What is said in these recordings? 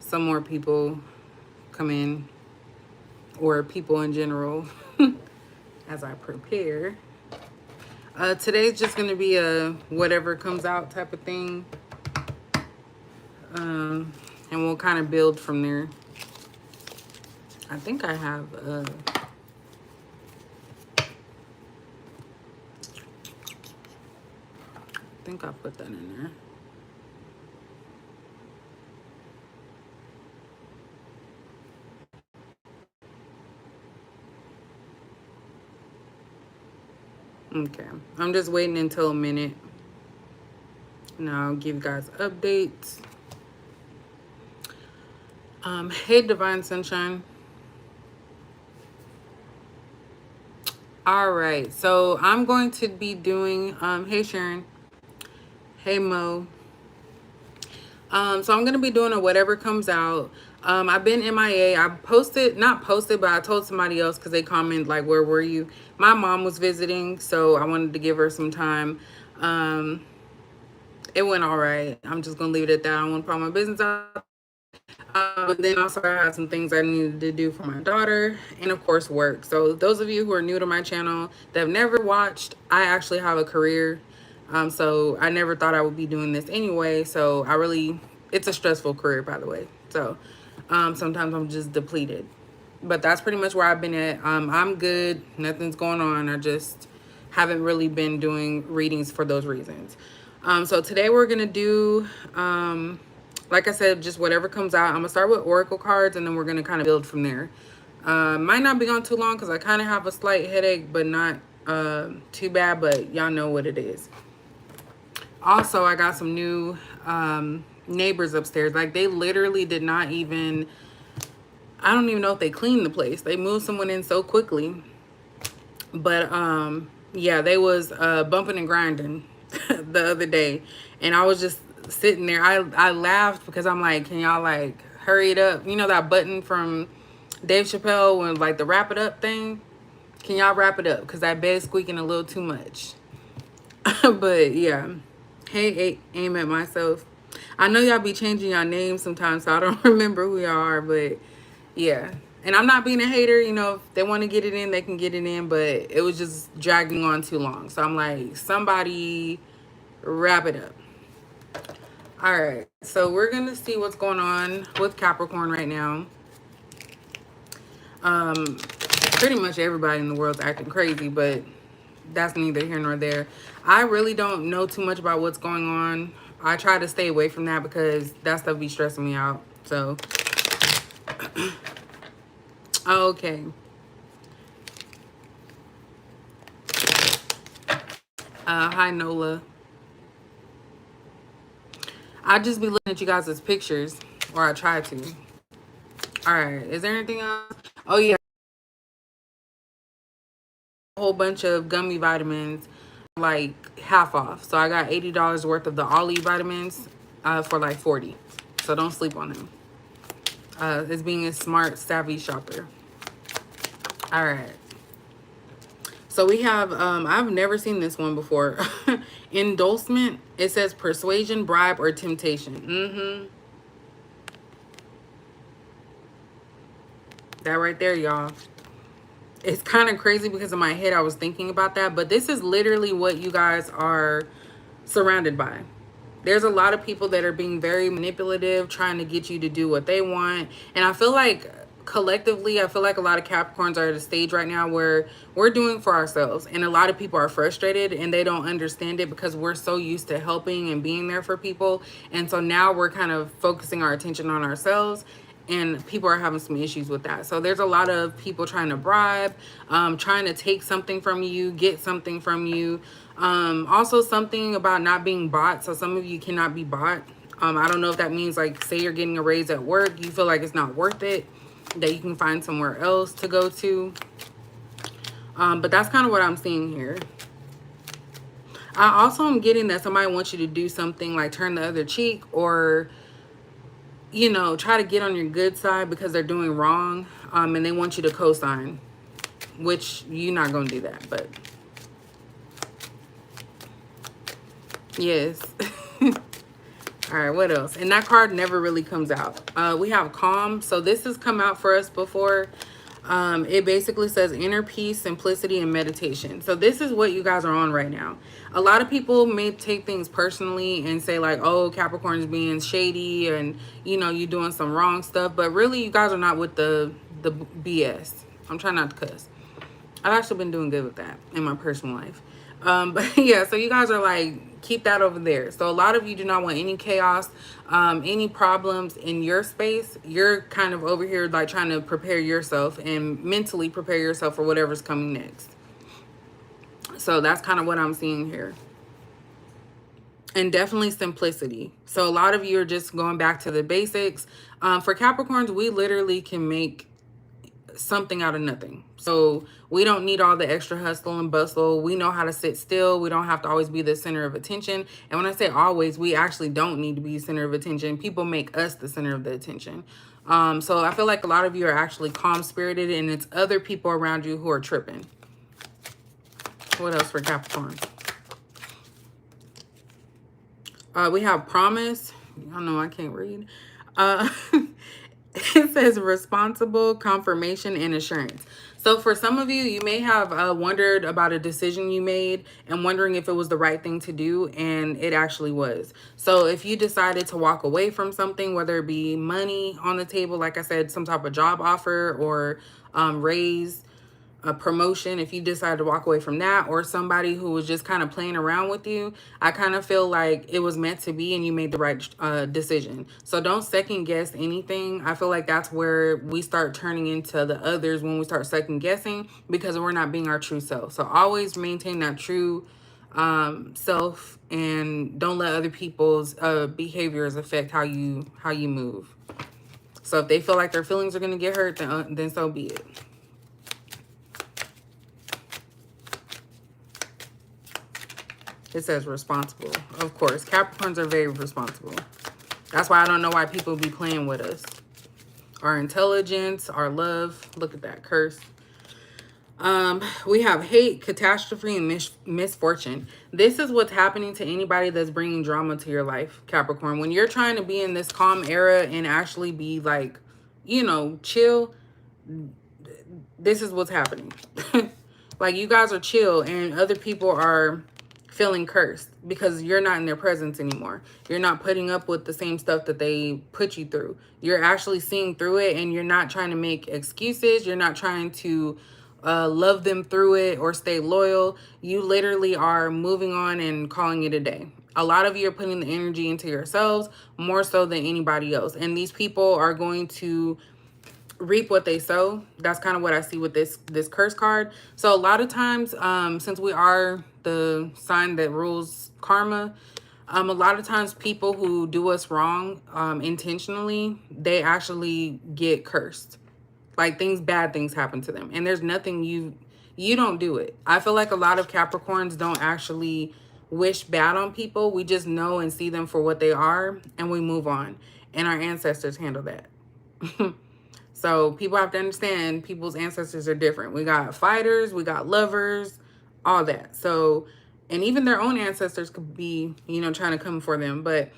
some more people come in, or people in general, as I prepare. Today's just going to be a whatever comes out type of thing. And we'll kind of build from there. I think I have I think I put that in there. Okay, I'm just waiting until a minute. And I'll give you guys updates. Hey, Divine Sunshine. All right, so I'm going to be doing, hey, Sharon. Hey, Mo. So I'm going to be doing a whatever comes out. I've been MIA. I posted, not posted, but I told somebody else because they commented, like, where were you? My mom was visiting, so I wanted to give her some time. It went all right. I'm just going to leave it at that. I don't want to put my business out. But then also I had some things I needed to do for my daughter, and of course work. So those of you who are new to my channel that have never watched, I actually have a career. So I never thought I would be doing this anyway. So it's a stressful career, by the way. So sometimes I'm just depleted. But that's pretty much where I've been at. I'm good. Nothing's going on. I just haven't really been doing readings for those reasons. So today we're going to do, like I said, just whatever comes out. I'm going to start with oracle cards, and then we're going to kind of build from there. Might not be on too long because I kind of have a slight headache, but not too bad. But y'all know what it is. Also, I got some new neighbors upstairs. Like, they literally did not even... I don't even know if they cleaned the place. They moved someone in so quickly. But, yeah, they was bumping and grinding the other day. And I was just sitting there. I laughed because I'm like, can y'all, like, hurry it up? You know that button from Dave Chappelle when, like, the wrap it up thing? Can y'all wrap it up? Because that bed's squeaking a little too much. But, yeah. Hey, aim at myself. I know y'all be changing y'all names sometimes, so I don't remember who y'all are, but... yeah, and I'm not being a hater. You know, if they want to get it in, they can get it in, but it was just dragging on too long. So I'm like, somebody wrap it up. All right, so we're going to see what's going on with Capricorn right now. Pretty much everybody in the world's acting crazy, but that's neither here nor there. I really don't know too much about what's going on. I try to stay away from that because that stuff be stressing me out. So... okay. Hi, Nola. I just be looking at you guys' pictures, or I try to. All right. Is there anything else? Oh, yeah. A whole bunch of gummy vitamins, like half off. So I got $80 worth of the Ollie vitamins for like 40. So don't sleep on them. It's being a smart, savvy shopper. All right. So we have, I've never seen this one before. Endorsement. It says persuasion, bribe, or temptation. That right there, y'all. It's kind of crazy because in my head I was thinking about that. But this is literally what you guys are surrounded by. There's a lot of people that are being very manipulative, trying to get you to do what they want. And I feel like... collectively, I feel like a lot of Capricorns are at a stage right now where we're doing for ourselves, and a lot of people are frustrated and they don't understand it because we're so used to helping and being there for people. And so now we're kind of focusing our attention on ourselves, and people are having some issues with that. So there's a lot of people trying to bribe, trying to take something from you, get something from you. Also something about not being bought. So some of you cannot be bought. I don't know if that means, like, say you're getting a raise at work, you feel like it's not worth it, that you can find somewhere else to go to. But that's kind of what I'm seeing here. I also am getting that somebody wants you to do something like turn the other cheek, or, you know, try to get on your good side because they're doing wrong. And they want you to co-sign, which you're not going to do that. But yes. All right, what else? And that card never really comes out. We have calm. So this has come out for us before. It basically says inner peace, simplicity, and meditation. So this is what you guys are on right now. A lot of people may take things personally and say like, oh, Capricorn's being shady and, you know, you doing some wrong stuff. But really, you guys are not with the BS. I'm trying not to cuss. I've actually been doing good with that in my personal life. But yeah, so you guys are like, keep that over there. So a lot of you do not want any chaos, any problems in your space. You're kind of over here like trying to prepare yourself and mentally prepare yourself for whatever's coming next. So that's kind of what I'm seeing here. And definitely simplicity. So a lot of you are just going back to the basics. For Capricorns, we literally can make something out of nothing. So we don't need all the extra hustle and bustle. We know how to sit still. We don't have to always be the center of attention. And when I say always, we actually don't need to be the center of attention. People make us the center of the attention. So I feel like a lot of you are actually calm spirited, and it's other people around you who are tripping. What else for Capricorn? We have promise. Y'all know I can't read. It says responsible, confirmation, and assurance. So for some of you, you may have wondered about a decision you made and wondering if it was the right thing to do, and it actually was. So if you decided to walk away from something, whether it be money on the table, like I said, some type of job offer or raise, a promotion, if you decide to walk away from that, or somebody who was just kind of playing around with you, I kind of feel like it was meant to be and you made the right decision. So don't second guess anything. I feel like that's where we start turning into the others, when we start second guessing, because we're not being our true self. So always maintain that true self, and don't let other people's behaviors affect how you move. So if they feel like their feelings are going to get hurt, then so be it. It says responsible. Of course, Capricorns are very responsible. That's why I don't know why people be playing with us. Our intelligence, our love. Look at that curse. We have hate, catastrophe, and misfortune. This is what's happening to anybody that's bringing drama to your life, Capricorn. When you're trying to be in this calm era and actually be like, you know, chill, this is what's happening. Like, you guys are chill and other people are feeling cursed because you're not in their presence anymore. You're not putting up with the same stuff that they put you through. You're actually seeing through it, and you're not trying to make excuses. You're not trying to love them through it or stay loyal. You literally are moving on and calling it a day. A lot of you are putting the energy into yourselves more so than anybody else. And these people are going to reap what they sow. That's kind of what I see with this curse card. So a lot of times, since we are the sign that rules karma, a lot of times people who do us wrong intentionally, they actually get cursed. Like, bad things happen to them, and there's nothing you don't do it. I feel like a lot of Capricorns don't actually wish bad on people. We just know and see them for what they are, and we move on. And our ancestors handle that. So people have to understand people's ancestors are different. We got fighters, we got lovers, all that. So, and even their own ancestors could be, you know, trying to come for them. But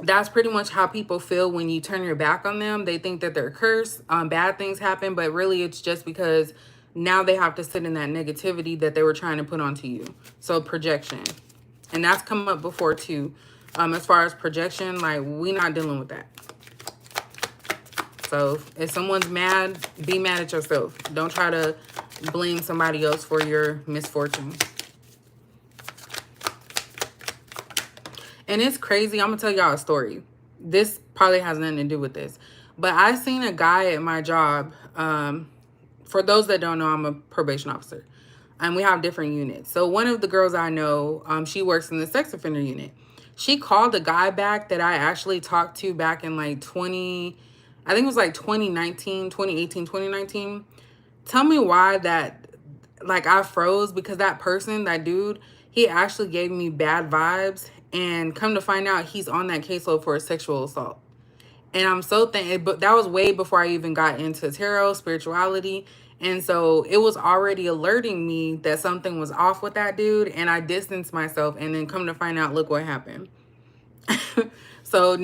that's pretty much how people feel when you turn your back on them. They think that they're cursed, bad things happen, but really it's just because now they have to sit in that negativity that they were trying to put onto you. So projection. And that's come up before too. As far as projection, like, we're not dealing with that. So if someone's mad, be mad at yourself. Don't try to blame somebody else for your misfortune. And it's crazy. I'm going to tell y'all a story. This probably has nothing to do with this. But I seen a guy at my job. For those that don't know, I'm a probation officer. And we have different units. So one of the girls I know, she works in the sex offender unit. She called a guy back that I actually talked to back in like 2018, 2019. Tell me why that, like, I froze, because that person, that dude, he actually gave me bad vibes, and come to find out he's on that caseload for a sexual assault. And I'm so thankful, but that was way before I even got into tarot, spirituality. And so it was already alerting me that something was off with that dude, and I distanced myself, and then come to find out, look what happened. So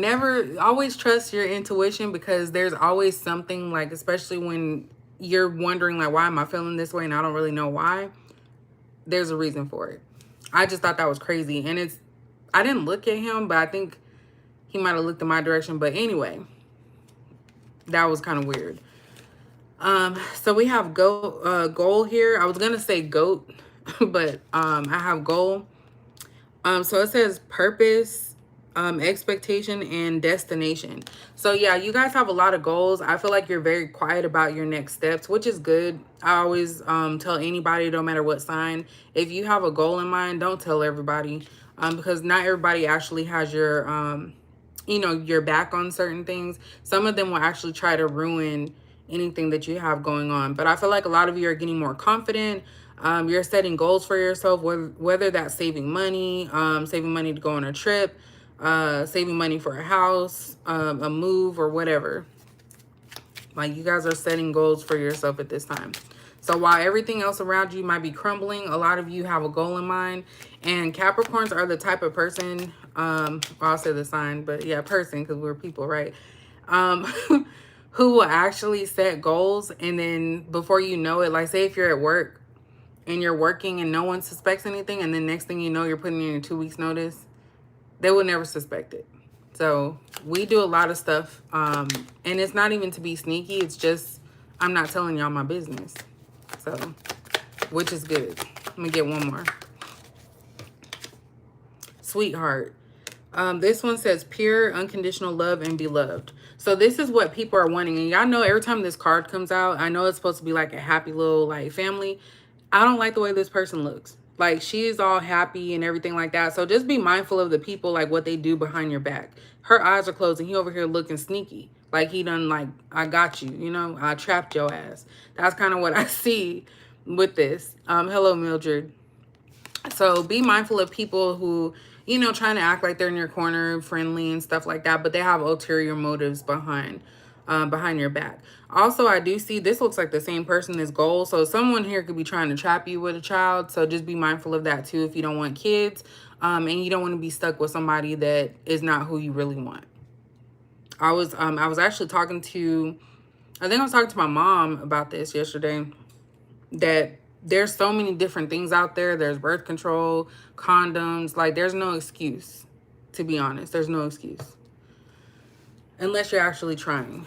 always trust your intuition, because there's always something, like, especially when you're wondering, like, why am I feeling this way and I don't really know why. There's a reason for it. I just thought that was crazy. And I didn't look at him, but I think he might have looked in my direction. But anyway, that was kind of weird. So we have goal here. I was gonna say goat, but I have goal. So it says purpose, expectation, and destination. So yeah, you guys have a lot of goals. I feel like you're very quiet about your next steps, which is good. I always tell anybody, no matter what sign, if you have a goal in mind, don't tell everybody, because not everybody actually has your your back on certain things. Some of them will actually try to ruin anything that you have going on. But I feel like a lot of you are getting more confident. You're setting goals for yourself, whether that's saving money to go on a trip, saving money for a house, a move, or whatever. Like, you guys are setting goals for yourself at this time. So while everything else around you might be crumbling, a lot of you have a goal in mind. And Capricorns are the type of person, well, I'll say the sign, but yeah, person, because we're people, right? Who will actually set goals, and then before you know it, like, say if you're at work and you're working and no one suspects anything, and then next thing you know, you're putting in your 2 weeks notice, they will never suspect it. So we do a lot of stuff, and it's not even to be sneaky. It's just, I'm not telling y'all my business. So, which is good. Let me get one more. Sweetheart. This one says pure, unconditional love and beloved. So this is what people are wanting. And y'all know every time this card comes out, I know it's supposed to be like a happy little like family. I don't like the way this person looks. Like, she is all happy and everything like that. So just be mindful of the people, like what they do behind your back. Her eyes are closed and he over here looking sneaky. Like, he done, like, I got you, you know, I trapped your ass. That's kind of what I see with this. Hello, Mildred. So be mindful of people who, you know, trying to act like they're in your corner, friendly and stuff like that, but they have ulterior motives behind your back. Also, I do see this looks like the same person as goal. So someone here could be trying to trap you with a child. So just be mindful of that too if you don't want kids, and you don't want to be stuck with somebody that is not who you really want. I was actually talking to, I think I was talking to my mom about this yesterday, that there's so many different things out there. There's birth control, condoms. Like, there's no excuse, to be honest. There's no excuse unless you're actually trying.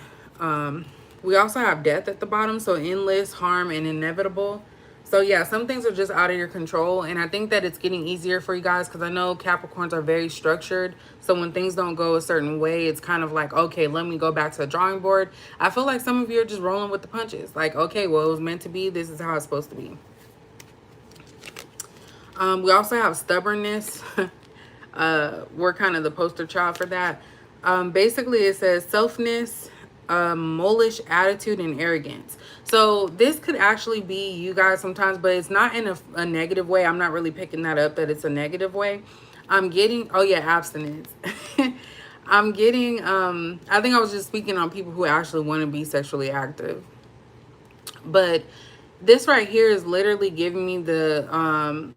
We also have death at the bottom. So endless, harm, and inevitable. So yeah, some things are just out of your control. And I think that it's getting easier for you guys, because I know Capricorns are very structured. So when things don't go a certain way, it's kind of like, okay, let me go back to the drawing board. I feel like some of you are just rolling with the punches. Like, okay, well, it was meant to be. This is how it's supposed to be. We also have stubbornness. We're kind of the poster child for that. Basically, it says selfness, mulish attitude, and arrogance. So this could actually be you guys sometimes, but it's not in a negative way. I'm not really picking that up, that it's a negative way. I'm getting, oh yeah, abstinence. I'm getting, I think I was just speaking on people who actually want to be sexually active. But this right here is literally giving me the,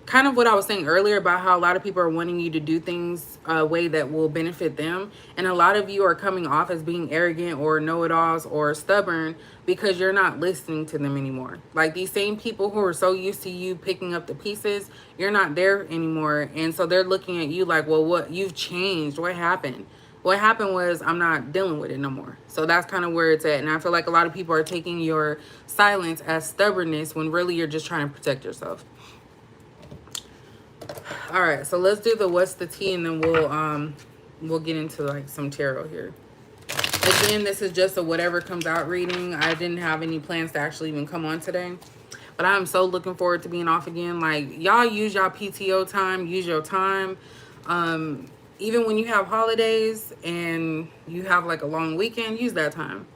kind of what I was saying earlier about how a lot of people are wanting you to do things a way that will benefit them. And a lot of you are coming off as being arrogant or know-it-alls or stubborn because you're not listening to them anymore. Like, these same people who are so used to you picking up the pieces, you're not there anymore. And so they're looking at you like, well, what? You've changed. What happened? What happened was, I'm not dealing with it no more. So that's kind of where it's at. And I feel like a lot of people are taking your silence as stubbornness when really you're just trying to protect yourself. All right, so let's do the what's the tea, and then we'll get into like some tarot here. Again, this is just a whatever comes out reading. I didn't have any plans to actually even come on today, but I'm so looking forward to being off again. Like, y'all use y'all PTO time, use your time. Even when you have holidays and you have like a long weekend, use that time,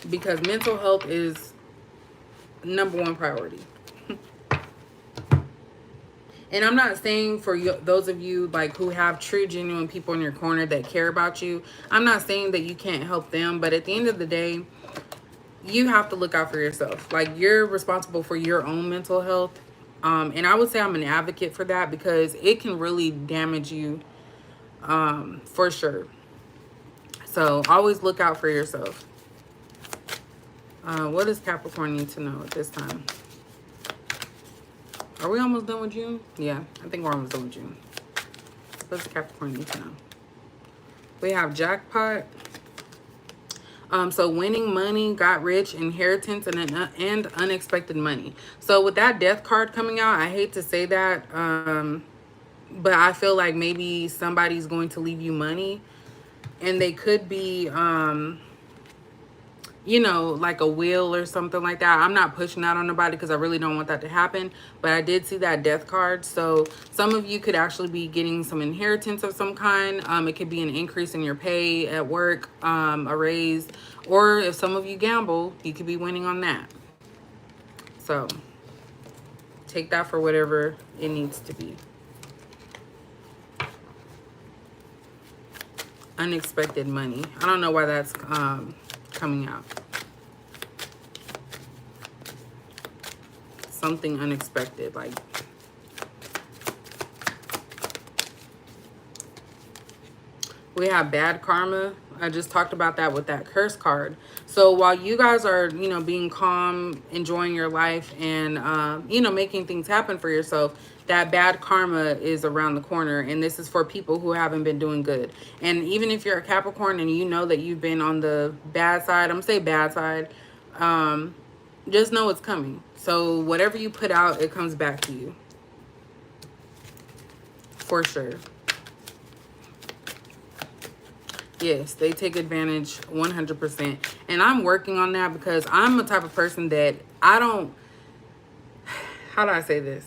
because mental health is #1 priority. And I'm not saying for you, those of you like who have true, genuine people in your corner that care about you, I'm not saying that you can't help them. But at the end of the day, you have to look out for yourself. Like, you're responsible for your own mental health. And I would say I'm an advocate for that because it can really damage you, for sure. So always look out for yourself. What does Capricorn need to know at this time? Are we almost done with June? Yeah, I think we're almost done with June. What does Capricorn need to know? We have jackpot. So winning money, got rich, inheritance, and unexpected money. So with that death card coming out, I hate to say that, but I feel like maybe somebody's going to leave you money, and they could be, you know, like a will or something like that. I'm not pushing that on nobody because I really don't want that to happen. But I did see that death card. So some of you could actually be getting some inheritance of some kind. It could be an increase in your pay at work, a raise. Or if some of you gamble, you could be winning on that. So take that for whatever it needs to be. Unexpected money. I don't know why that's coming out. Something unexpected, like we have bad karma. I just talked about that with that curse card. So while you guys are, you know, being calm, enjoying your life, and you know, making things happen for yourself, that bad karma is around the corner. And this is for people who haven't been doing good. And even if you're a Capricorn and you know that you've been on the bad side, I'm gonna say bad side, just know it's coming. So whatever you put out, it comes back to you. For sure. Yes, they take advantage 100%. And I'm working on that because I'm the type of person that I don't, how do I say this?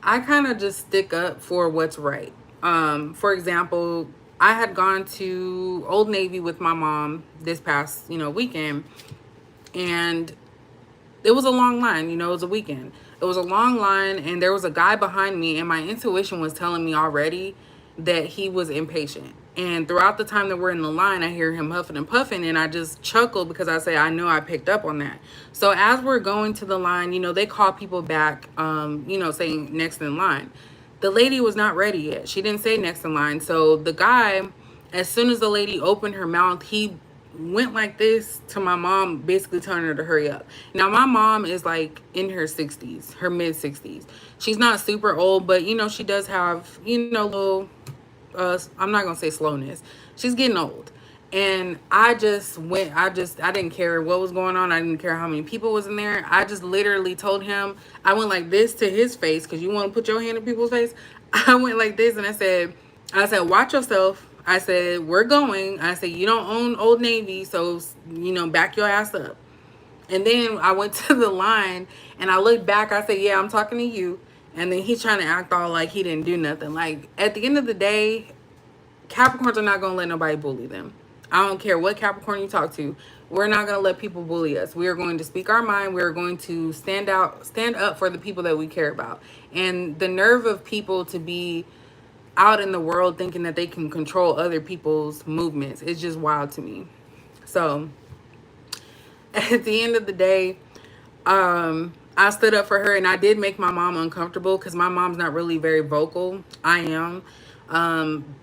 I kind of just stick up for what's right. For example, I had gone to Old Navy with my mom this past, you know, weekend. And it was a long line, you know, it was a weekend. It was a long line, and there was a guy behind me, and my intuition was telling me already that he was impatient. And throughout the time that we're in the line, I hear him huffing and puffing, and I just chuckle because I say, I know I picked up on that. So as we're going to the line, you know, they call people back, you know, saying next in line. The lady was not ready yet. She didn't say next in line. So the guy, as soon as the lady opened her mouth, he went like this to my mom, basically telling her to hurry up. Now my mom is like in her 60s, her mid 60s. She's not super old, but you know, she does have, you know, little I'm not gonna say slowness. She's getting old. And I didn't care what was going on. I didn't care how many people was in there. I just literally told him, I went like this to his face, because you want to put your hand in people's face. I went like this, and I said, watch yourself. I said, we're going. I said, you don't own Old Navy, so, you know, back your ass up. And then I went to the line, and I looked back. I said, yeah, I'm talking to you. And then he's trying to act all like he didn't do nothing. Like, at the end of the day, Capricorns are not going to let nobody bully them. I don't care what Capricorn you talk to. We're not going to let people bully us. We are going to speak our mind. We're going to stand up for the people that we care about. And the nerve of people to be out in the world thinking that they can control other people's movements is just wild to me. So at the end of the day, I stood up for her, and I did make my mom uncomfortable because my mom's not really very vocal. I am.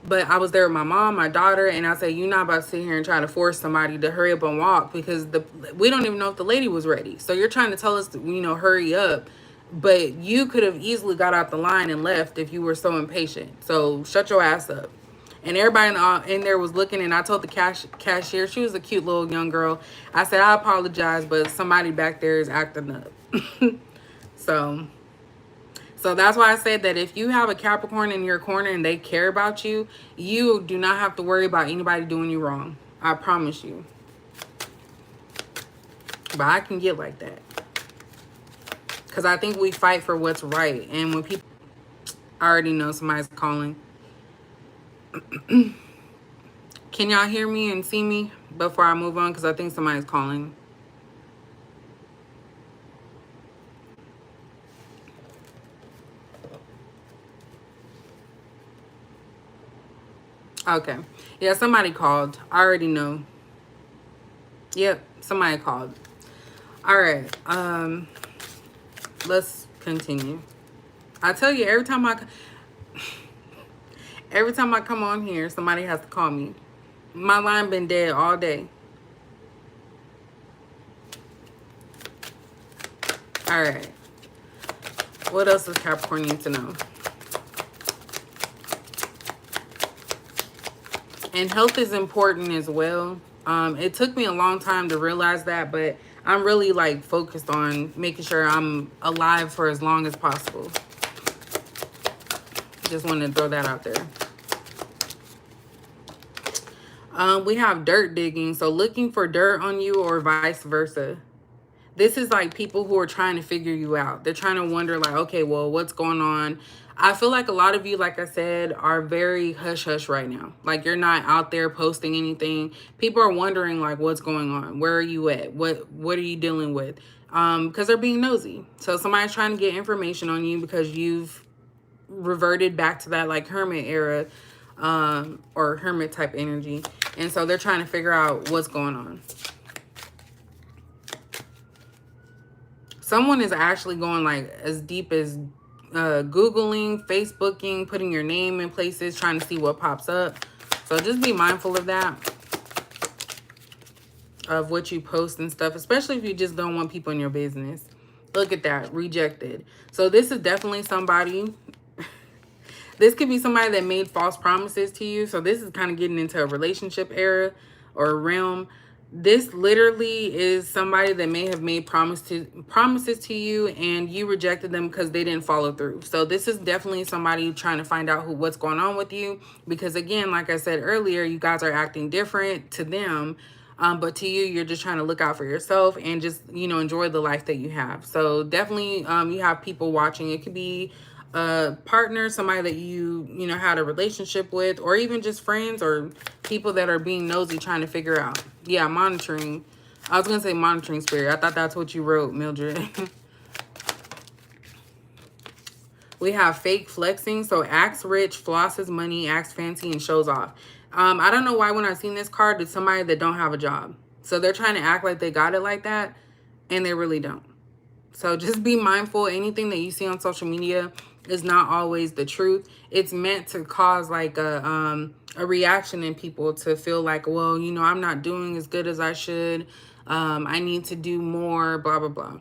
But I was there with my mom, my daughter, and I said, you're not about to sit here and try to force somebody to hurry up and walk, because we don't even know if the lady was ready. So you're trying to tell us to, you know, hurry up. But you could have easily got out the line and left if you were so impatient. So shut your ass up. And everybody in there was looking, and I told the cashier, she was a cute little young girl. I said, I apologize, but somebody back there is acting up. So that's why I said that if you have a Capricorn in your corner and they care about you, you do not have to worry about anybody doing you wrong. I promise you. But I can get like that, because I think we fight for what's right. And when people, I already know somebody's calling. Can y'all hear me and see me before I move on? Because I think somebody's calling. Okay. Yeah, somebody called. I already know. Yep, somebody called. All right. Let's continue. I tell you, every time I come on here, somebody has to call me. My line been dead all day. All right. What else does Capricorn need to know? And health is important as well. It took me a long time to realize that, but I'm really like focused on making sure I'm alive for as long as possible. Just wanted to throw that out there. We have dirt digging, so looking for dirt on you or vice versa. This is like people who are trying to figure you out. They're trying to wonder like, okay, well, what's going on? I feel like a lot of you, like I said, are very hush hush right now. Like you're not out there posting anything. People are wondering like, what's going on? Where are you at? What are you dealing with? Because they're being nosy. So somebody's trying to get information on you because you've reverted back to that like hermit era, or hermit type energy. And so they're trying to figure out what's going on. Someone is actually going like as deep as Googling, Facebooking, putting your name in places, trying to see what pops up. So just be mindful of that, of what you post and stuff, especially if you just don't want people in your business. Look at that, rejected. So this is definitely somebody. This could be somebody that made false promises to you. So this is kind of getting into a relationship era or realm. This literally is somebody that may have made promises to you and you rejected them because they didn't follow through. So this is definitely somebody trying to find out what's going on with you. Because again, like I said earlier, you guys are acting different to them. But to you, you're just trying to look out for yourself and just, enjoy the life that you have. So definitely you have people watching. It could be a partner, somebody that you had a relationship with, or even just friends or people that are being nosy trying to figure out. Yeah, monitoring. I was gonna say monitoring spirit. I thought that's what you wrote, Mildred. We have fake flexing. So acts rich, flosses money, acts fancy, and shows off. I don't know why when I seen this card, it's somebody that don't have a job. So they're trying to act like they got it like that, and they really don't. So just be mindful. Anything that you see on social media is not always the truth. It's meant to cause like a reaction in people to feel like, well, I'm not doing as good as I should. I need to do more, blah, blah, blah.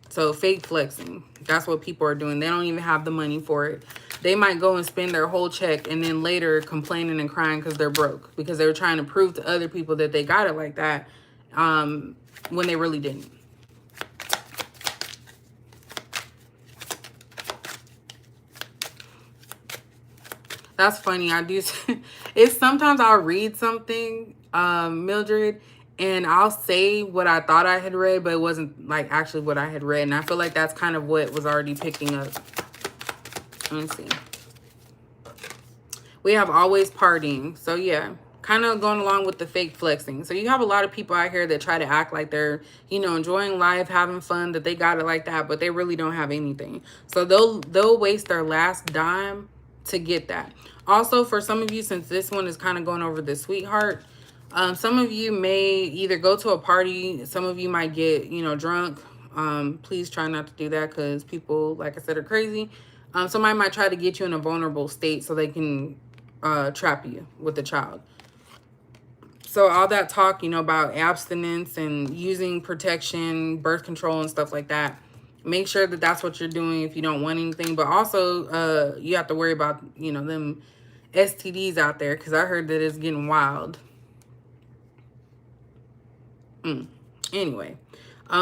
So fake flexing, that's what people are doing. They don't even have the money for it. They might go and spend their whole check and then later complaining and crying because they're broke, because they were trying to prove to other people that they got it like that, when they really didn't. That's funny. I do. It's sometimes I'll read something, Mildred, and I'll say what I thought I had read, but it wasn't like actually what I had read. And I feel like that's kind of what was already picking up. Let me see. We have always partying. So yeah, kind of going along with the fake flexing. So you have a lot of people out here that try to act like they're, enjoying life, having fun, that they got it like that, but they really don't have anything. So they'll waste their last dime to get that. Also, for some of you, since this one is kind of going over the sweetheart, some of you may either go to a party, some of you might get, drunk. Please try not to do that because people, like I said, are crazy. Somebody might try to get you in a vulnerable state so they can trap you with a child. So all that talk, about abstinence and using protection, birth control and stuff like that, make sure that that's what you're doing if you don't want anything. But also, you have to worry about, them STDs out there, because I heard that it's getting wild. Anyway,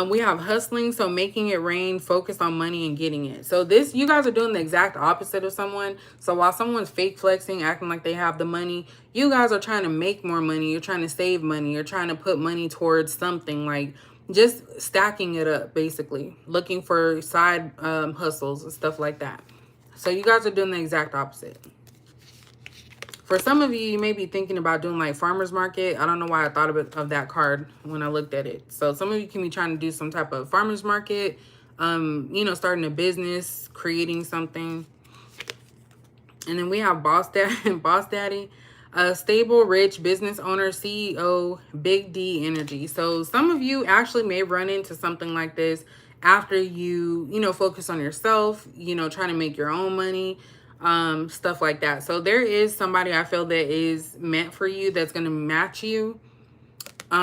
we have hustling, so making it rain, focused on money and getting it. So this, you guys are doing the exact opposite of someone. So while someone's fake flexing, acting like they have the money, you guys are trying to make more money. You're trying to save money. You're trying to put money towards something, like just stacking it up, basically. Looking for side hustles and stuff like that. So you guys are doing the exact opposite. For some of you, you may be thinking about doing like farmer's market. I don't know why I thought of that card when I looked at it. So some of you can be trying to do some type of farmer's market, starting a business, creating something. And then we have boss daddy, stable, rich, business owner, CEO, big D energy. So some of you actually may run into something like this after you, you know, focus on yourself, you know, trying to make your own money, stuff like that. So there is somebody I feel that is meant for you, that's going to match you.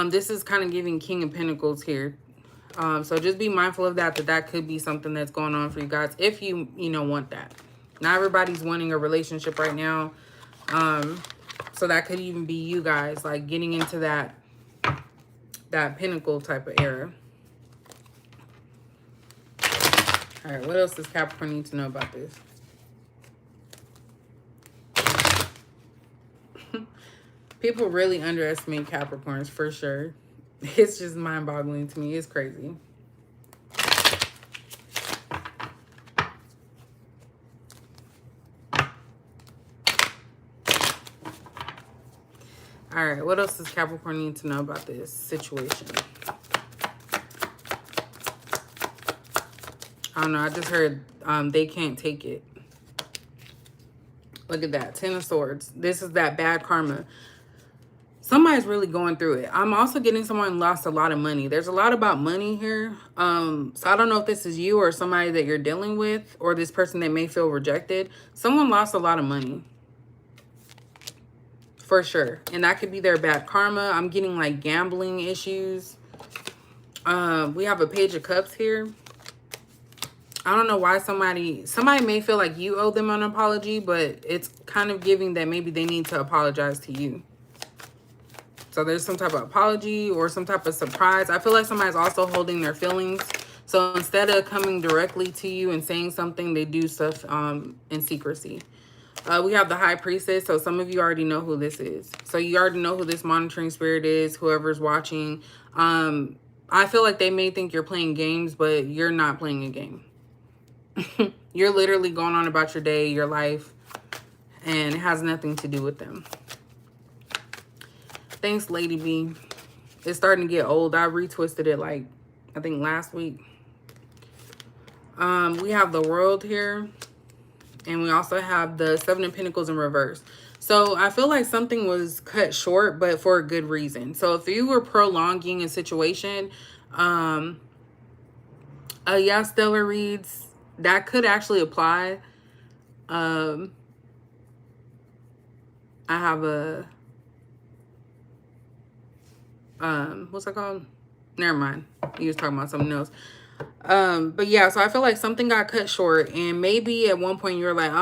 This is kind of giving King of Pentacles here. So just be mindful of that, that could be something that's going on for you guys if you, you know, want that. Not everybody's wanting a relationship right now. So that could even be you guys, like getting into that Pentacle type of era. All right, what else does Capricorn need to know about this? People really underestimate Capricorns for sure. It's just mind-boggling to me. It's crazy. All right, what else does Capricorn need to know about this situation? I don't know. I just heard they can't take it. Look at that. 10 of Swords. This is that bad karma. Somebody's really going through it. I'm also getting someone lost a lot of money. There's a lot about money here. So I don't know if this is you or somebody that you're dealing with, or this person that may feel rejected. Someone lost a lot of money. For sure. And that could be their bad karma. I'm getting like gambling issues. We have a Page of Cups here. I don't know why somebody may feel like you owe them an apology, but it's kind of giving that maybe they need to apologize to you. So there's some type of apology or some type of surprise. I feel like somebody's also holding their feelings. So instead of coming directly to you and saying something, they do stuff in secrecy. We have the High Priestess. So some of you already know who this is. So you already know who this monitoring spirit is, whoever's watching. I feel like they may think you're playing games, but you're not playing a game. You're literally going on about your day, your life, and it has nothing to do with them. Thanks, Lady B. It's starting to get old. I retwisted it like, I think last week. We have the World here. And we also have the Seven of Pentacles in reverse. So I feel like something was cut short, but for a good reason. So if you were prolonging a situation, yeah, stellar reads, that could actually apply. I have a, what's that called? Never mind. He was talking about something else. But yeah, so I feel like something got cut short, and maybe at one point you were like,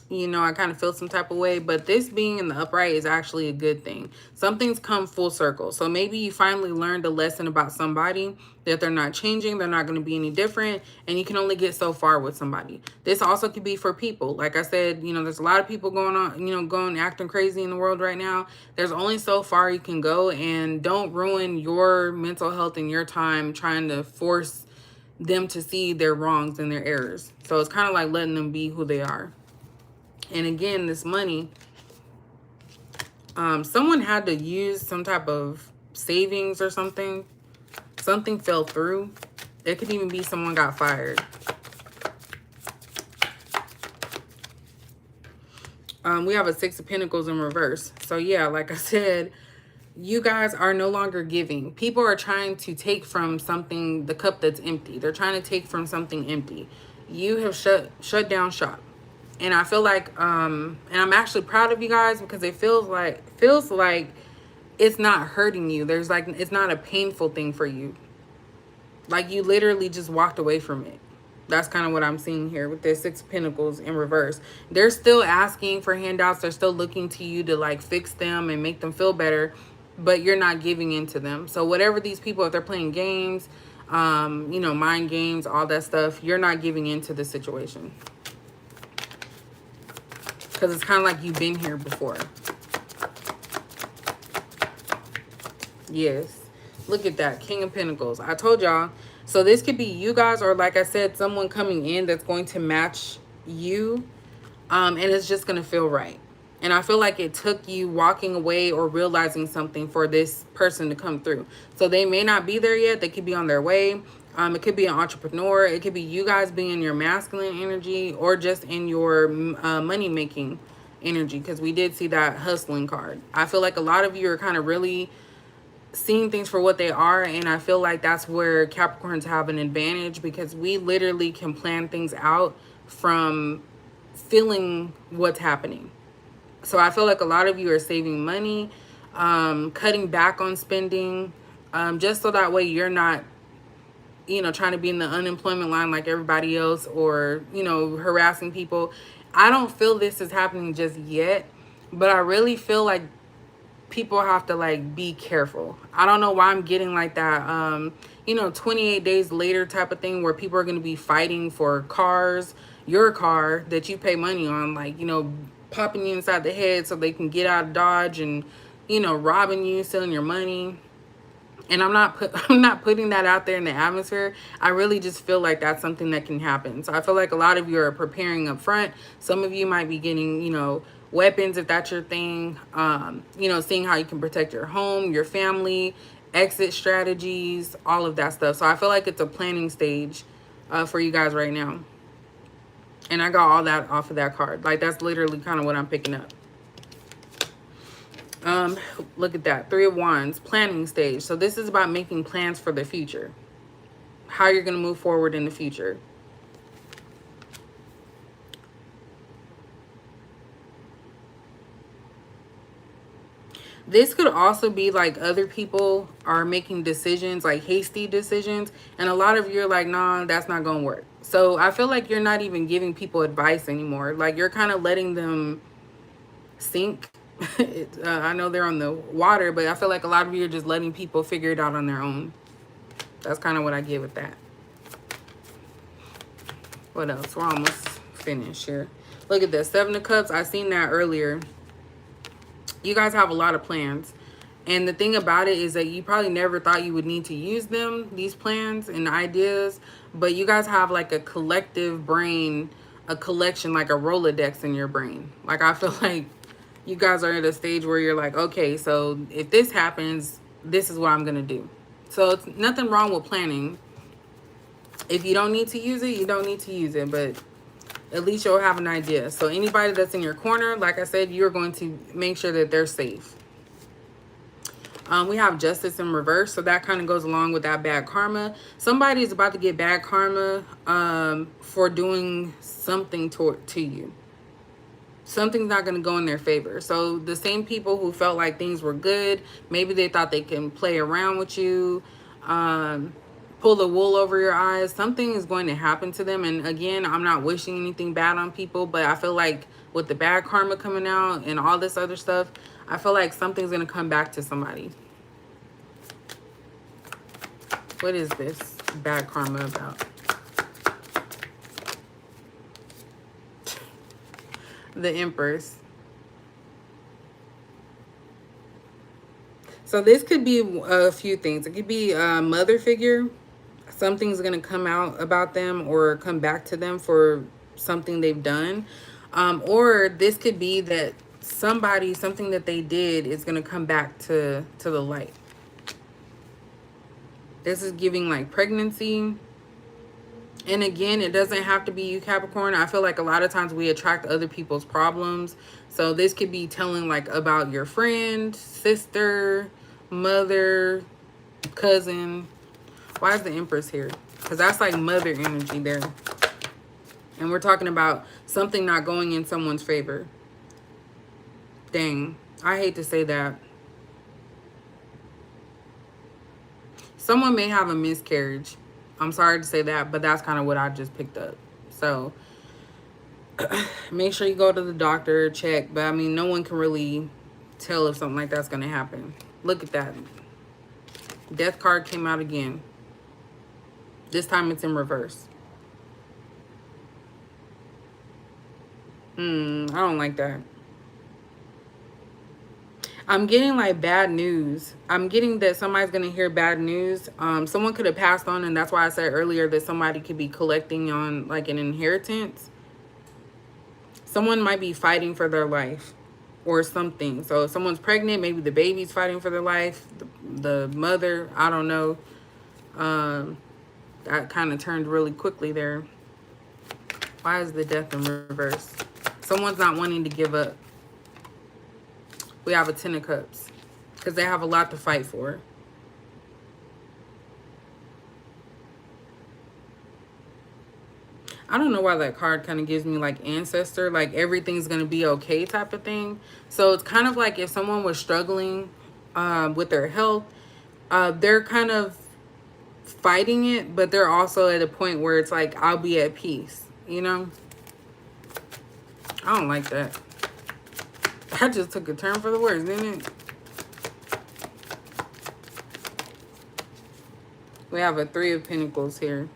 you know, I kind of feel some type of way, but this being in the upright is actually a good thing. Something's come full circle. So maybe you finally learned a lesson about somebody, that they're not changing, they're not going to be any different, and you can only get so far with somebody. This also could be for people. Like I said, you know, there's a lot of people going on, you know, acting crazy in the world right now. There's only so far you can go, and don't ruin your mental health and your time trying to force them to see their wrongs and their errors. So it's kind of like letting them be who they are. And again, this money, someone had to use some type of savings or something. Something fell through. It could even be someone got fired. We have a Six of Pentacles in reverse. So yeah, like I said, you guys are no longer giving. People are trying to take from something, the cup that's empty. They're trying to take from something empty. You have shut down shop. And I feel like, and I'm actually proud of you guys, because it feels like it's not hurting you. There's like, it's not a painful thing for you. Like you literally just walked away from it. That's kind of what I'm seeing here with this Six of Pentacles in reverse. They're still asking for handouts. They're still looking to you to like fix them and make them feel better, but you're not giving in to them. So whatever these people, if they're playing games, you know, mind games, all that stuff, you're not giving in to the situation. Because it's kind of like you've been here before. Yes. Look at that. King of Pentacles. I told y'all. So this could be you guys, or like I said, someone coming in that's going to match you. And it's just going to feel right. And I feel like it took you walking away or realizing something for this person to come through. So they may not be there yet. They could be on their way. It could be an entrepreneur. It could be you guys being in your masculine energy, or just in your money-making energy, because we did see that hustling card. I feel like a lot of you are kind of really seeing things for what they are. And I feel like that's where Capricorns have an advantage, because we literally can plan things out from feeling what's happening. So I feel like a lot of you are saving money, cutting back on spending, just so that way you're not, trying to be in the unemployment line like everybody else, or, harassing people. I don't feel this is happening just yet, but I really feel like people have to like be careful. I don't know why I'm getting like that 28 days later type of thing, where people are going to be fighting for cars, your car that you pay money on, like, popping you inside the head so they can get out of Dodge, and robbing you, stealing your money. And I'm not putting that out there in the atmosphere. I really just feel like that's something that can happen. So I feel like a lot of you are preparing up front. Some of you might be getting, weapons if that's your thing. Seeing how you can protect your home, your family, exit strategies, all of that stuff. So I feel like it's a planning stage for you guys right now. And I got all that off of that card. Like, that's literally kind of what I'm picking up. Look at that. 3 of Wands, planning stage. So this is about making plans for the future. How you're going to move forward in the future. This could also be like other people are making decisions, like hasty decisions. And a lot of you are like, nah, that's not going to work. So I feel like you're not even giving people advice anymore. Like, you're kind of letting them sink. I know they're on the water, but I feel like a lot of you are just letting people figure it out on their own. That's kind of what I get with that. What else? We're almost finished here. Look at this. 7 of Cups. I seen that earlier. You guys have a lot of plans. And the thing about it is that you probably never thought you would need to use them, these plans and ideas. But you guys have like a collective brain, a collection, like a Rolodex in your brain. Like, I feel like you guys are at a stage where you're like, okay, so if this happens, this is what I'm going to do. So it's nothing wrong with planning. If you don't need to use it, you don't need to use it. But at least you'll have an idea. So anybody that's in your corner, like I said, you're going to make sure that they're safe. We have Justice in reverse. So that kind of goes along with that bad karma. Somebody is about to get bad karma for doing something to you. Something's not going to go in their favor. So the same people who felt like things were good, maybe they thought they can play around with you, pull the wool over your eyes. Something is going to happen to them. And again, I'm not wishing anything bad on people, but I feel like with the bad karma coming out and all this other stuff, I feel like something's going to come back to somebody. What is this bad karma about? The Empress. So this could be a few things. It could be a mother figure. Something's going to come out about them or come back to them for something they've done. Or this could be that something that they did is going to come back to the light. This is giving like pregnancy. And again, it doesn't have to be you, Capricorn. I feel like a lot of times we attract other people's problems. So this could be telling like about your friend, sister, mother, cousin. Why is the Empress here? Because that's like mother energy there. And we're talking about something not going in someone's favor. Dang, I hate to say that. Someone may have a miscarriage. I'm sorry to say that, but that's kind of what I just picked up. So make sure you go to the doctor, check. But I mean, no one can really tell if something like that's going to happen. Look at that. Death card came out again. This time it's in reverse. I don't like that. I'm getting like bad news. I'm getting that somebody's going to hear bad news. Someone could have passed on, and that's why I said earlier that somebody could be collecting on like an inheritance. Someone might be fighting for their life or something. So if someone's pregnant, maybe the baby's fighting for their life. The mother, I don't know. That kind of turned really quickly there. Why is the Death in reverse? Someone's not wanting to give up. We have a 10 of Cups because they have a lot to fight for. I don't know why that card kind of gives me like ancestor, like everything's going to be okay type of thing. So it's kind of like if someone was struggling with their health, they're kind of fighting it, but they're also at a point where it's like, I'll be at peace, you know? I don't like that. I just took a turn for the worse, didn't it? We have a 3 of Pentacles here.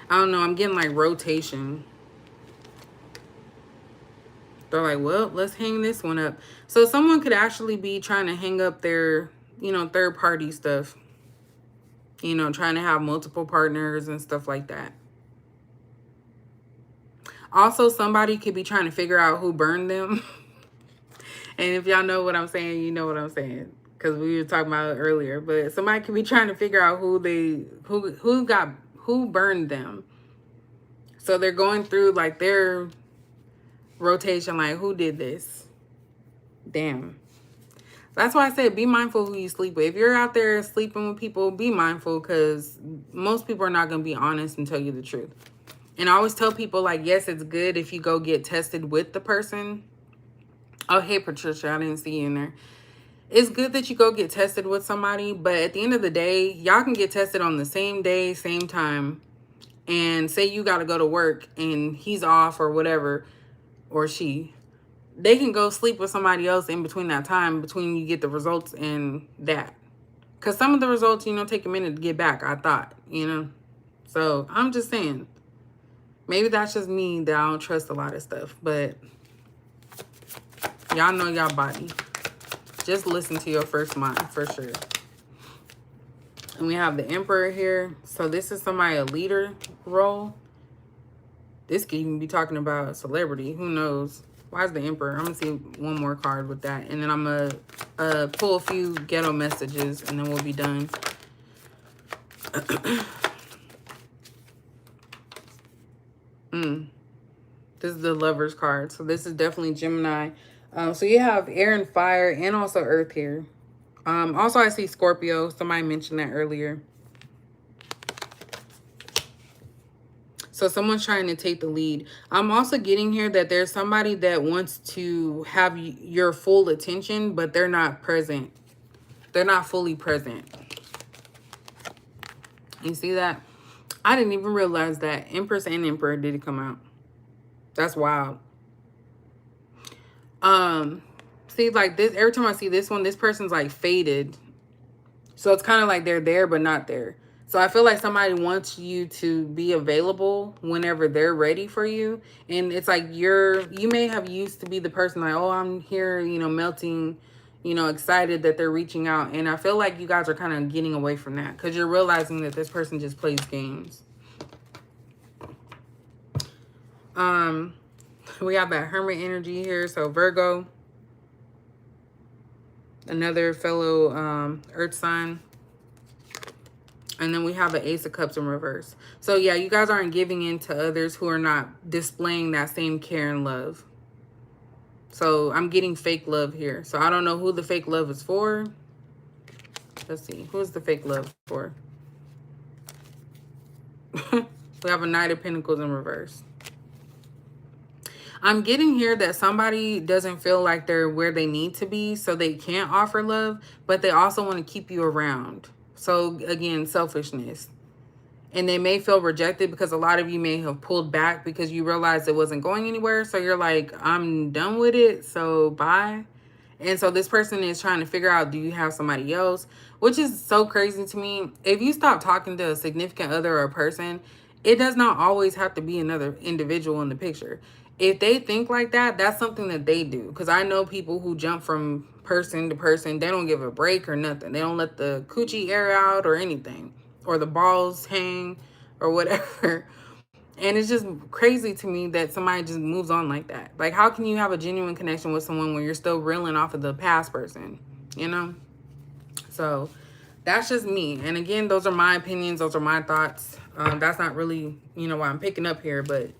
I don't know. I'm getting like rotation. They're like, well, let's hang this one up. So someone could actually be trying to hang up their, you know, third party stuff. You know, trying to have multiple partners and stuff like that. Also, somebody could be trying to figure out who burned them. And if y'all know what I'm saying, you know what I'm saying. Because we were talking about it earlier. But somebody could be trying to figure out who burned them. So they're going through like their rotation, like who did this? Damn. That's why I said be mindful who you sleep with. If you're out there sleeping with people, be mindful, because most people are not going to be honest and tell you the truth. And I always tell people, like, yes, it's good if you go get tested with the person. Oh, hey, Patricia, I didn't see you in there. It's good that you go get tested with somebody, but at the end of the day, y'all can get tested on the same day, same time. And say you got to go to work and he's off or whatever, or she. They can go sleep with somebody else in between that time, between you get the results and that. Because some of the results, you know, take a minute to get back, I thought, you know. So I'm just saying, maybe that's just me that I don't trust a lot of stuff. But y'all know y'all body. Just listen to your first mind for sure. And we have the Emperor here. So this is somebody, a leader role. This could even be talking about a celebrity. Who knows? Why is the Emperor? I'm going to see one more card with that. And then I'm going to pull a few ghetto messages and then we'll be done. This is the Lover's card. So this is definitely Gemini. So you have air and fire and also earth here. Also, I see Scorpio. Somebody mentioned that earlier. So someone's trying to take the lead. I'm also getting here that there's somebody that wants to have your full attention, but they're not present. They're not fully present. You see that? I didn't even realize that Empress and Emperor did come out. That's wild. See, like this, every time I see this one, this person's like faded. So it's kind of like they're there, but not there. So I feel like somebody wants you to be available whenever they're ready for you. And it's like you may have used to be the person like, oh, I'm here, you know, melting, you know, excited that they're reaching out. And I feel like you guys are kind of getting away from that because you're realizing that this person just plays games. We have that Hermit energy here. So Virgo, another fellow earth sign. And then we have an Ace of Cups in reverse. So yeah, you guys aren't giving in to others who are not displaying that same care and love. So I'm getting fake love here. So I don't know who the fake love is for. Let's see. Who's the fake love for? We have a Knight of Pentacles in reverse. I'm getting here that somebody doesn't feel like they're where they need to be, so they can't offer love, but they also want to keep you around. So again, selfishness. And they may feel rejected because a lot of you may have pulled back because you realized it wasn't going anywhere. So you're like, I'm done with it, so bye. And so this person is trying to figure out, do you have somebody else? Which is so crazy to me. If you stop talking to a significant other or a person, it does not always have to be another individual in the picture. If they think like that, that's something that they do. Because I know people who jump from person to person. They don't give a break or nothing. They don't let the coochie air out or anything. Or the balls hang or whatever. And it's just crazy to me that somebody just moves on like that. Like, how can you have a genuine connection with someone when you're still reeling off of the past person? You know? So that's just me. And again, those are my opinions. Those are my thoughts. That's not really, you know, why I'm picking up here, but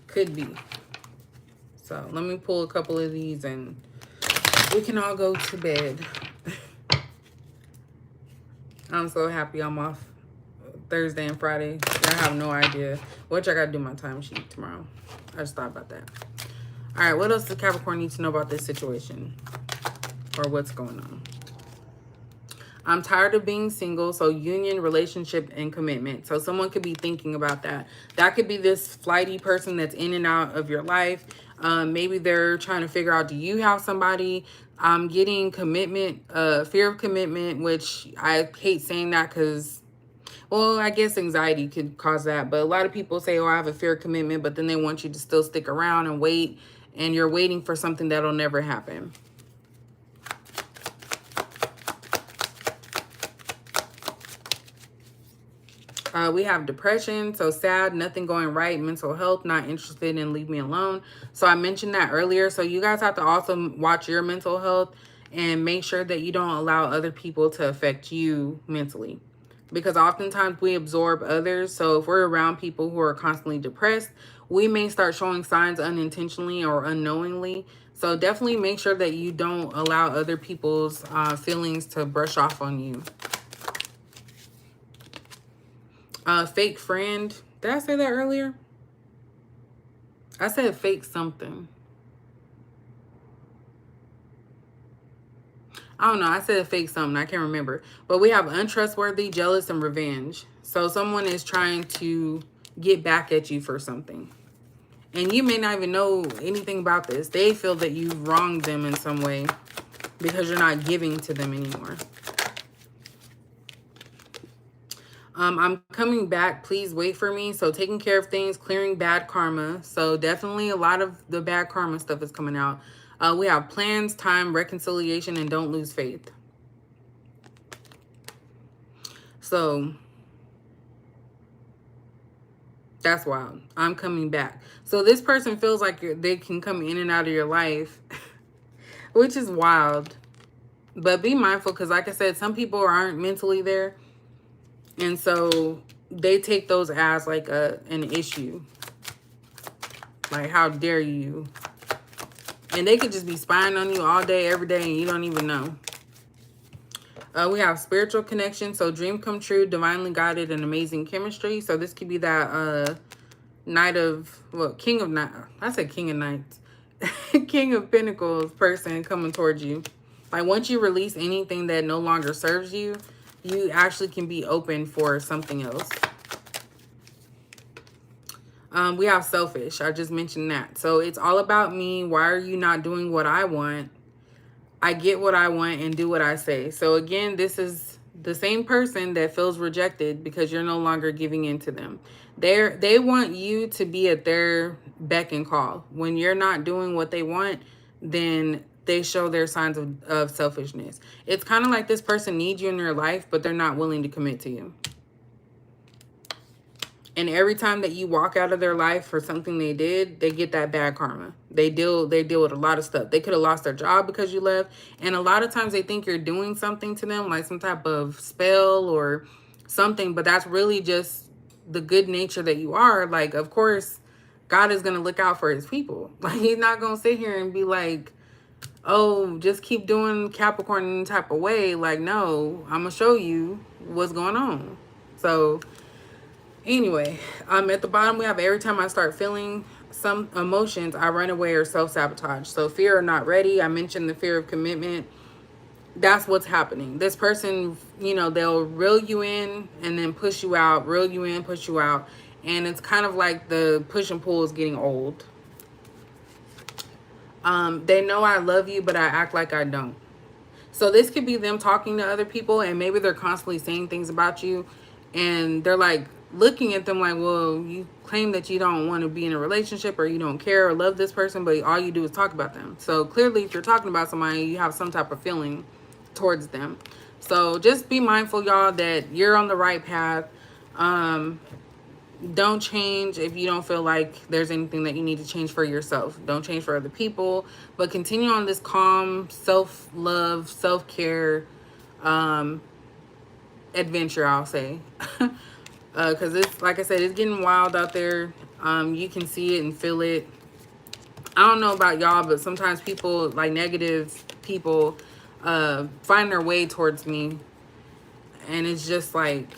could be. So let me pull a couple of these and we can all go to bed. I'm so happy I'm off Thursday and Friday. I have no idea. Which I gotta do my timesheet tomorrow. I just thought about that. All right, what else does Capricorn need to know about this situation? Or what's going on? I'm tired of being single, so union, relationship, and commitment. So someone could be thinking about that. That could be this flighty person that's in and out of your life. Maybe they're trying to figure out, do you have somebody? I'm getting commitment, fear of commitment, which I hate saying that because, well, I guess anxiety could cause that. But a lot of people say, oh, I have a fear of commitment, but then they want you to still stick around and wait. And you're waiting for something that'll never happen. We have depression, so sad, nothing going right, mental health, not interested, and leave me alone. So I mentioned that earlier. So you guys have to also watch your mental health and make sure that you don't allow other people to affect you mentally. Because oftentimes we absorb others. So if we're around people who are constantly depressed, we may start showing signs unintentionally or unknowingly. So definitely make sure that you don't allow other people's feelings to brush off on you. Fake friend. Did I say that earlier? I said fake something. I don't know. I said fake something. I can't remember. But we have untrustworthy, jealous, and revenge. So someone is trying to get back at you for something. And you may not even know anything about this. They feel that you wronged them in some way because you're not giving to them anymore. I'm coming back. Please wait for me. So taking care of things, clearing bad karma. So definitely a lot of the bad karma stuff is coming out. We have plans, time, reconciliation, and don't lose faith. So that's wild. I'm coming back. So this person feels like they can come in and out of your life, which is wild. But be mindful because like I said, some people aren't mentally there. And so they take those as like an issue. Like, how dare you? And they could just be spying on you all day, every day, and you don't even know. We have spiritual connection. So dream come true, divinely guided, and amazing chemistry. So this could be that Knight of, well, King of Knights. I said King of Knights. King of Pentacles person coming towards you. Like once you release anything that no longer serves you, you actually can be open for something else. We have selfish. I just mentioned that. So it's all about me. Why are you not doing what I want? I get what I want and do what I say. So again, this is the same person that feels rejected because you're no longer giving in to them. They want you to be at their beck and call. When you're not doing what they want, then they show their signs of selfishness. It's kind of like this person needs you in their life, but they're not willing to commit to you. And every time that you walk out of their life for something they did, they get that bad karma. They deal with a lot of stuff. They could have lost their job because you left. And a lot of times they think you're doing something to them, like some type of spell or something. But that's really just the good nature that you are. Like, of course, God is going to look out for his people. Like, he's not going to sit here and be like, oh, just keep doing Capricorn in type of way. Like, no, I'm going to show you what's going on. So anyway, at the bottom, we have every time I start feeling some emotions, I run away or self-sabotage. So fear or not ready. I mentioned the fear of commitment. That's what's happening. This person, you know, they'll reel you in and then push you out, reel you in, push you out. And it's kind of like the push and pull is getting old. They know I love you, but I act like I don't. So this could be them talking to other people and maybe they're constantly saying things about you and they're like looking at them like, well, you claim that you don't want to be in a relationship or you don't care or love this person, but all you do is talk about them. So clearly if you're talking about somebody, you have some type of feeling towards them. So just be mindful, y'all, that you're on the right path. Don't change if you don't feel like there's anything that you need to change for yourself. Don't change for other people, but continue on this calm self-love, self-care adventure, I'll say. Because it's, like I said, it's getting wild out there. You can see it and feel it. I don't know about y'all, but sometimes people, like negative people, find their way towards me. and it's just like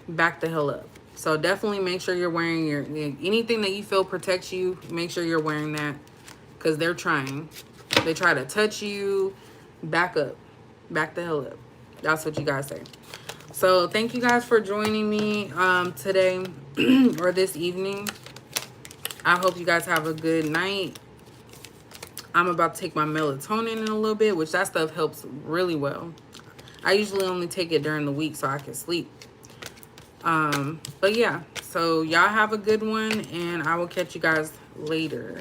back the hell up. So definitely make sure you're wearing your, anything that you feel protects you, make sure you're wearing that, because they're trying. They try to touch you, back up. Back the hell up. That's what you guys say. So thank you guys for joining me today or this evening. I hope you guys have a good night. I'm about to take my melatonin in a little bit, which that stuff helps really well. I usually only take it during the week so I can sleep. But yeah, so y'all have a good one, and I will catch you guys later.